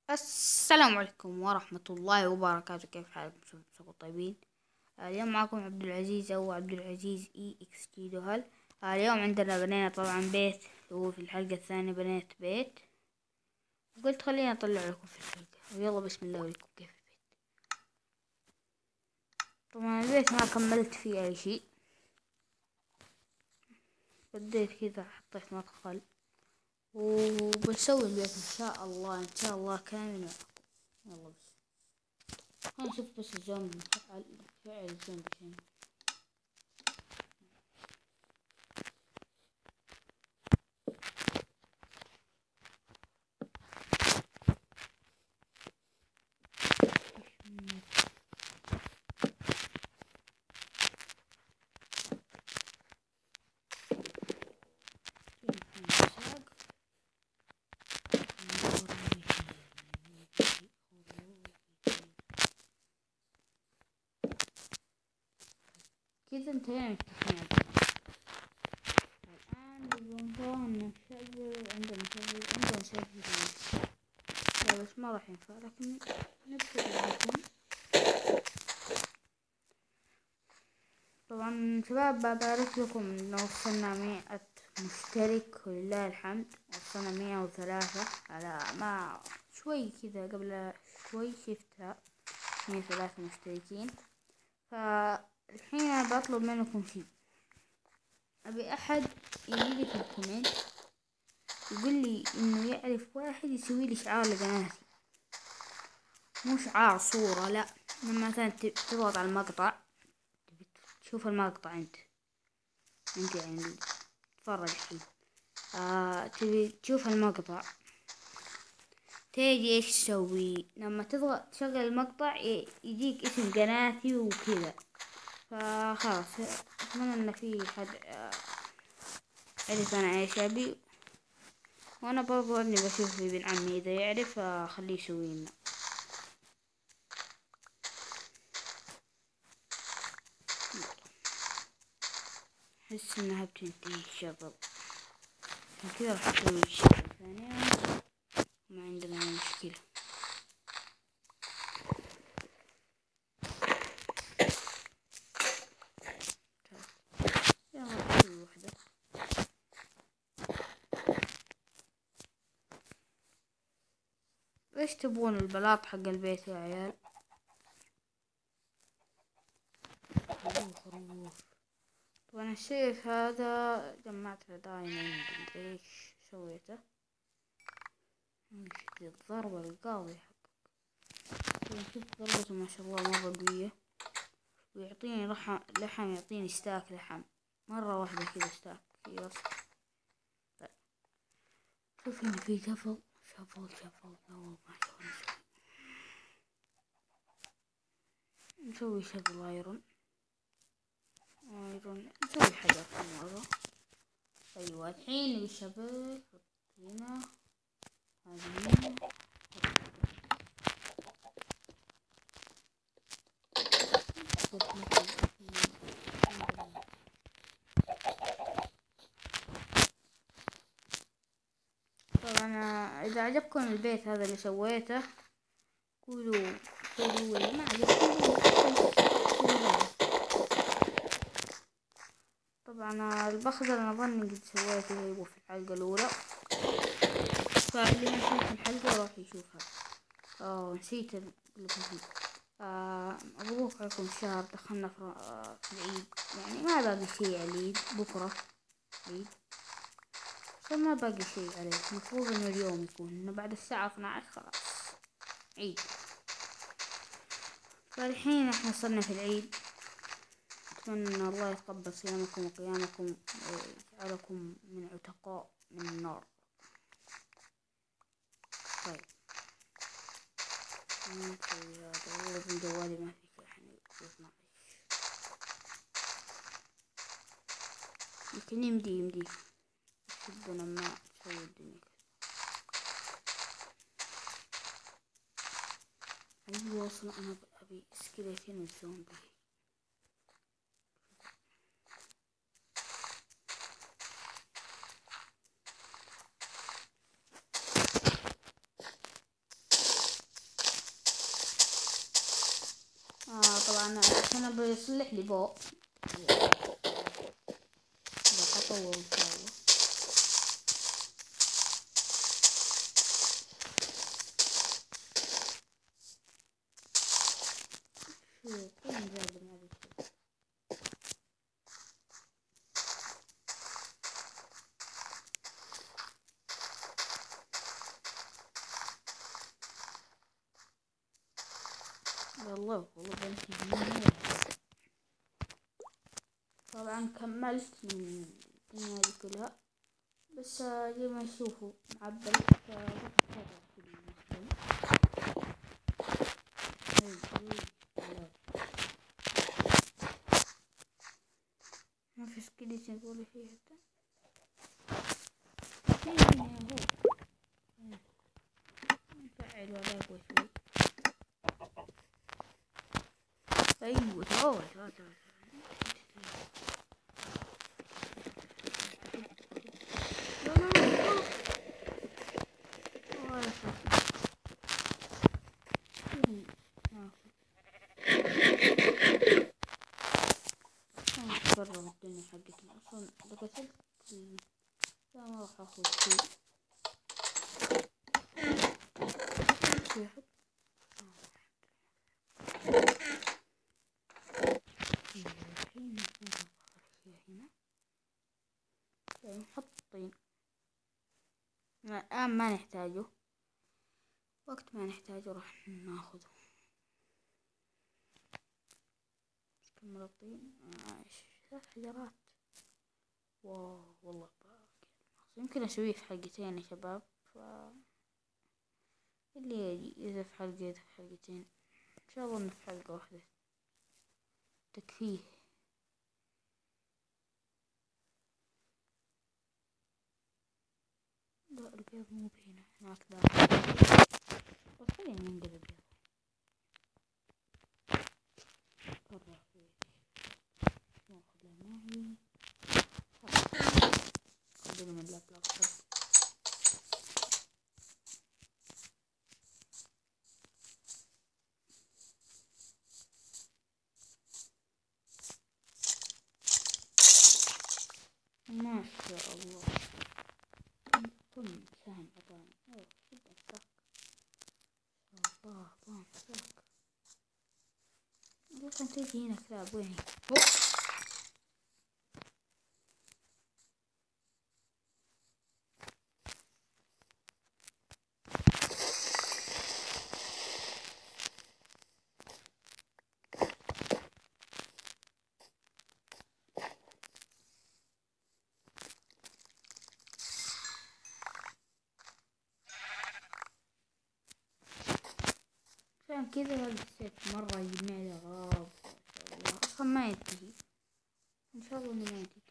السلام عليكم ورحمة الله وبركاته. كيف حالكم شباب طيبين؟ اليوم معكم عبد العزيز أو عبد العزيز اي اكس تي دوهل. اليوم عندنا بنينا طبعا بيت. هو في الحلقة الثانية بنيت بيت، قلت خليني أطلع لكم في الحلقة ويلا بسم الله أوريكم كيف البيت. طبعا البيت ما كملت فيه أي شيء، بديت كذا حطيت مدخل وبنسوي البيت إن شاء الله إن شاء الله كامل معكم. يلا بس خلينا نشوف بس الزوم فعل الزوم هنا. كذا انتهينا من التصميم. الآن بنظام نشغل عندنا نشغل بس ما راح ينفع، لكن نبتدي لكم. طبعا شباب ببارك لكم انه وصلنا 100 مشترك ولله الحمد. وصلنا 103 على ما شوي كذا، قبل شوي شفتها 103 مشتركين. فالحين انا بطلب منكم شيء، ابي احد يجيلي في الكومنت يقول لي انه يعرف واحد يسوي لي شعار لقناتي، مو شعار صورة، لا. لما مثلا تضغط على المقطع، تشوف المقطع انت يعني تتفرج الحين، تبي تشوف المقطع، تيجي ايش تسوي؟ لما تضغط تشغل المقطع يجيك اسم قناتي وكذا. فخلاص اتمنى ان في حد عرف انا ايش ابي، وانا برضو اني بشوف ابن عمي اذا يعرف خليه يسوي لنا. احس انها بتنتهي الشغل، عشان كذا راح اسوي الشغل ثانية، ما عندنا أي مشكلة. يلا نسوي وحدة. ايش تبغون البلاط حق البيت يا عيال؟ خروف. طبعا السيف هذا جمعت له دايما، مدري ايش سويته. الضربة القاضية حقك، شوف ضربته ما شاء الله مرة قوية، ويعطيني لحم، يعطيني ستاك لحم مرة واحدة كذا، ستاك في وسط. طيب شوف هنا في شفل ما نسوي شغل ايرون، نسوي حجر مرة. ايوه الحين نبي الشبل، حط هنا هذه هنا. طبعا اذا عجبكم البيت هذا اللي سويته قولوا، ما عجبكم طبعا البخزة انا اظني قد سويته هو في الحلقة الاولى، فاللي ما شاف الحلقة راح يشوفها. نسيت اقولكم فيه. مبروك عليكم الشهر، دخلنا في العيد، يعني ما باقي شي على العيد، بكرة عيد، بس ما باقي شي عليه. المفروض انه اليوم يكون انه بعد الساعة 12 خلاص عيد. فالحين احنا صرنا في العيد، أتمنى أن الله يتقبل صيامكم وقيامكم ويجعلكم من عتقاء من النار. طيب نسوي هذا، والله من جوالي ما في شحن، 12 يمكن يمدي يحبنا ما تسوي الدنيا كذا. أيوة أصلا أنا أبي سكيلتين الزومبي. انا بيصلح لي بو راح اطور ان شاء الله. شو كم زاد ما ادري شو. والله بنتي طبعا كملت من الدنيا دي كلها، بس زي ما تشوفوا معبل في المستوى. ما في سكيلت نقول فيه حتى هنا هو نفعل ولا شوي. ايوه تعال برا الدنيا حقتنا اصلا اذا قتلت لا ما راح اخذ شيء. هنا نحط طين الآن ما نحتاجه، وقت ما نحتاجه راح ناخذه. كمل الطين. 3 حجرات. واو والله يمكن اسويه في حلقتين يا شباب، اللي يجي اذا في حلقة في حلقتين ان شاء الله انه في حلقة واحدة تكفيه. لا البيض مو بهنا، هناك ذا بس خلينا ننقل البيض برا فيه. ناخذ له معي خلينا من اللابلاب حق ما شاء الله. كم سهم أعطاني جدا ساك. الله بام ساك. ممكن تجي هنا كلاب وين هي؟ عشان كذا هذا السيف مرة يجمع لي غاب ما شاء الله. أصلا ما ينتهي إن شاء الله إنه ما ينتهي.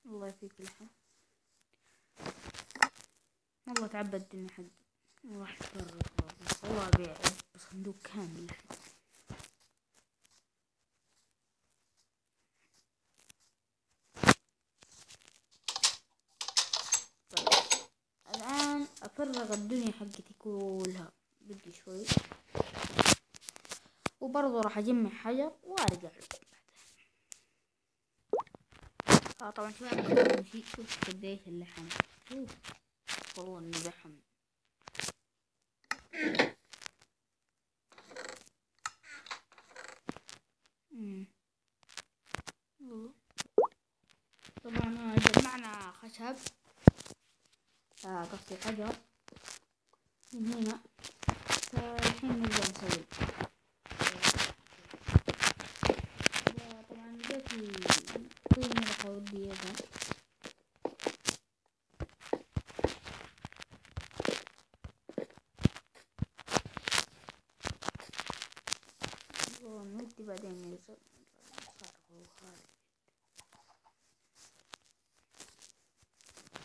الله يفيك الحين والله تعبى الدنيا حقي. راح اتفرج والله ابيع صندوق كامل الحين. طيب الآن أفرغ الدنيا حقتي كلها بدي شوي، وبرضه راح أجمع حجر وأرجع لكم بعدها. طبعا شباب نمشي. شوف قديش اللحم، شوف والله إنه لحم. والله طبعا جمعنا خشب قصدي حجر من هنا، فالحين نبدأ نسوي. طبعا لقيت الطين اللي حودي اياها. نودي بعدين يوصل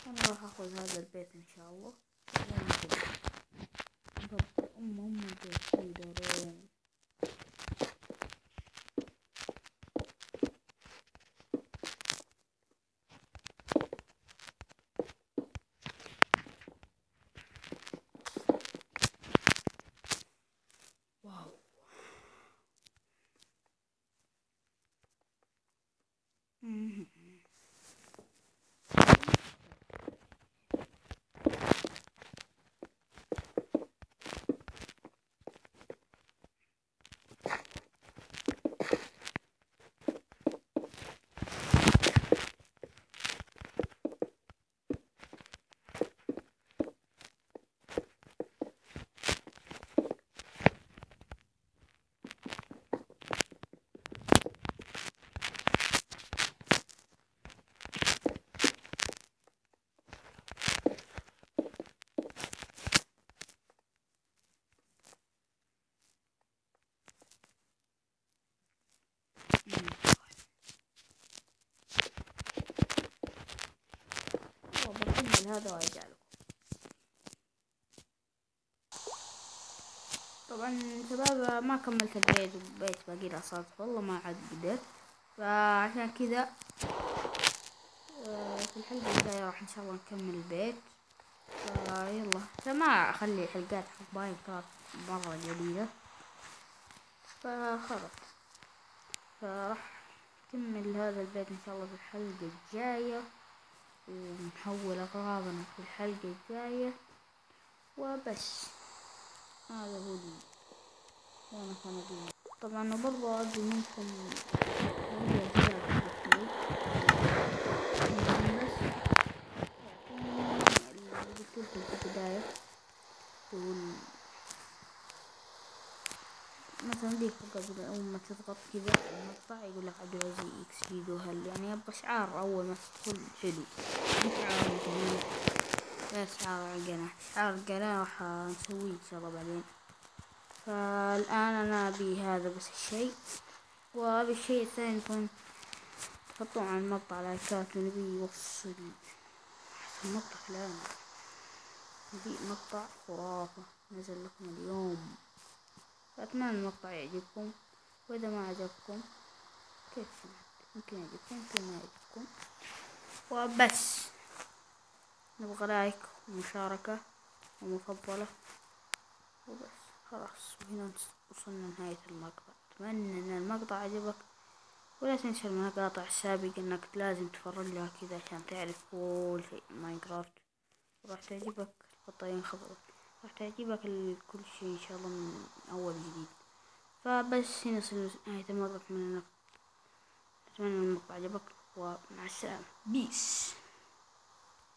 انا راح اخذ هذا البيت ان شاء الله. أم دارين. هذا وارجع لكم. طبعا شباب ما كملت البيت، وبيت باقي له اساس والله ما عاد قدرت، فعشان كذا في الحلقة الجاية راح ان شاء الله نكمل البيت. يلا عشان ما اخلي حلقات حق ماينكرافت مرة قليلة، فخلاص فراح نكمل هذا البيت ان شاء الله في الحلقة الجاية، ونحول اغراضنا في الحلقة الجاية، وبس. هذا هو وانا كان طبعا برضو ارجو منكم بس اللي قلت في البداية، تقول مثلا ديك قبل أول ما تضغط كذا المقطع يقول لك عبد العزيز إكس فيديو، هل يعني يبقى شعار أول ما تدخل حلو، مو شعار جميل، لا شعار القناة، شعار القناة راح نسويه إن شاء الله بعدين. فالآن أنا أبي هذا بس الشيء، وأبي الشيء الثاني يكون تحطون على المقطع لايكات، ونبي يوصل أحسن مقطع في العالم، نبي مقطع خرافة نزل لكم اليوم. فأتمنى المقطع يعجبكم، وإذا ما عجبكم كيف يمكن يعجبكم يمكن ما يعجبكم، وبس نبغى لايك ومشاركة ومفضلة وبس. خلاص وهنا وصلنا لنهاية المقطع. أتمنى أن المقطع عجبك، ولا تنسى المقاطع السابقة انك لازم تتفرج لها كذا عشان تعرف كل شيء ماينكرافت، وراح تعجبك البطارية انخفضت، راح تعجبك كل شيء ان شاء الله من اول جديد. فبس هنا وصلنا نهاية المقطع. اتمنى المقطع عجبك، ومع السلامة، بيس.